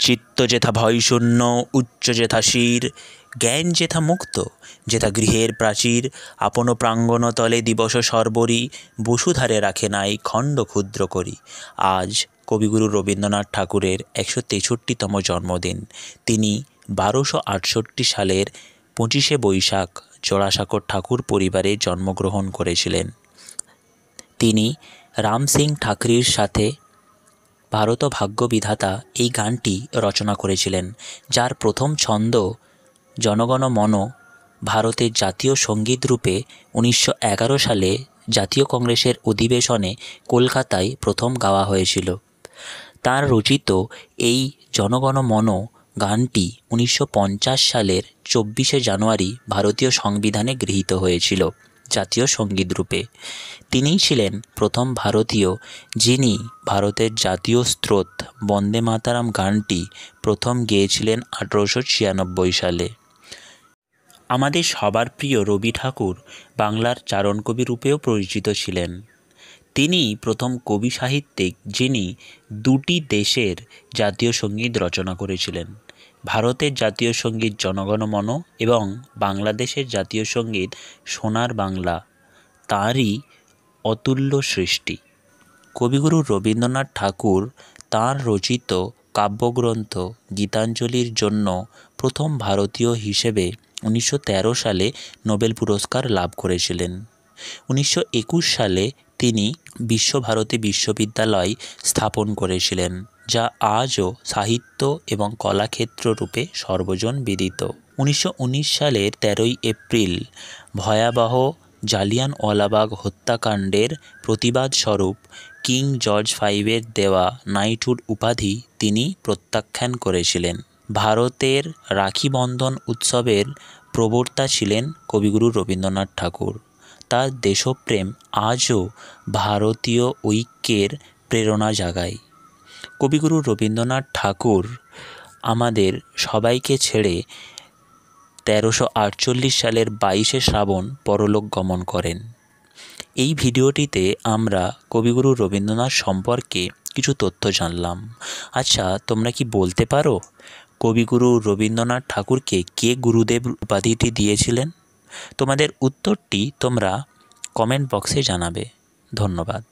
চিত্ত যেথা ভয়শূন্য, উচ্চ যেথা শির, জ্ঞান যেথা মুক্ত, যেথা গৃহের প্রাচীর, আপন প্রাঙ্গণ তলে দিবস সর্বরি, বসুধারে রাখে নাই খণ্ড ক্ষুদ্র করি। আজ কবিগুরু রবীন্দ্রনাথ ঠাকুরের ১৬৩তম জন্মদিন। তিনি ১২৬৮ সালের ২৫শে বৈশাখ জোড়াসাঁকোর ঠাকুর পরিবারে জন্মগ্রহণ করেছিলেন। তিনি রাম সিং ঠাকরির সাথে ভারত ভাগ্য বিধাতা এই গানটি রচনা করেছিলেন, যার প্রথম ছন্দ জনগণ মন ভারতের জাতীয় সঙ্গীত রূপে ১৯১১ সালে জাতীয় কংগ্রেসের অধিবেশনে কলকাতায় প্রথম গাওয়া হয়েছিল। তার রচিত এই জনগণ মন গানটি ১৯৫০ সালের ২৪শে জানুয়ারি ভারতীয় সংবিধানে গৃহীত হয়েছিল জাতীয় সঙ্গীত রূপে। তিনিই ছিলেন প্রথম ভারতীয় যিনি ভারতের জাতীয় স্রোত বন্দে মাতরম গানটি প্রথম গেয়েছিলেন ১৮৯৬ সালে। আমাদের সবার প্রিয় রবি ঠাকুর বাংলার চারণকবি রূপেও পরিচিত ছিলেন। তিনি প্রথম কবি সাহিত্যিক যিনি দুটি দেশের জাতীয় সঙ্গীত রচনা করেছিলেন, ভারতের জাতীয় সঙ্গীত জনগণ মন এবং বাংলাদেশের জাতীয় সঙ্গীত সোনার বাংলা। তাঁরই অতুল্য সৃষ্টি। কবিগুরু রবীন্দ্রনাথ ঠাকুর তাঁর রচিত কাব্যগ্রন্থ গীতাঞ্জলির জন্য প্রথম ভারতীয় হিসেবে ১৯১৩ সালে নোবেল পুরস্কার লাভ করেছিলেন। ১৯২১ সালে তিনি বিশ্বভারতী বিশ্ববিদ্যালয় স্থাপন করেছিলেন, যা আজও সাহিত্য এবং কলাক্ষেত্র রূপে সর্বজন বিদিত। ১৯১৯ সালের ১৩ই এপ্রিল ভয়াবহ জালিয়ানওয়ালাবাগ হত্যাকাণ্ডের প্রতিবাদ স্বরূপ কিং জর্জ ফাইভের দেওয়া নাইটহুড উপাধি তিনি প্রত্যাখ্যান করেছিলেন। ভারতের রাখি বন্ধন উৎসবের প্রবক্তা ছিলেন কবিগুরু রবীন্দ্রনাথ ঠাকুর। তার দেশপ্রেম আজও ভারতীয় ঐক্যের প্রেরণা জাগায়। কবিগুরু রবীন্দ্রনাথ ঠাকুর আমাদের সবাইকে ছেড়ে ১৩৪৮ সালের ২২শে শ্রাবণ পরলোক গমন করেন। এই ভিডিওটিতে আমরা কবিগুরু রবীন্দ্রনাথ সম্পর্কে কিছু তথ্য জানলাম। আচ্ছা, তোমরা কি বলতে পারো কবিগুরু রবীন্দ্রনাথ ঠাকুরকে কে গুরুদেব উপাধিটি দিয়েছিলেন? তোমাদের উত্তরটি তোমরা কমেন্ট বক্সে জানাবে। ধন্যবাদ।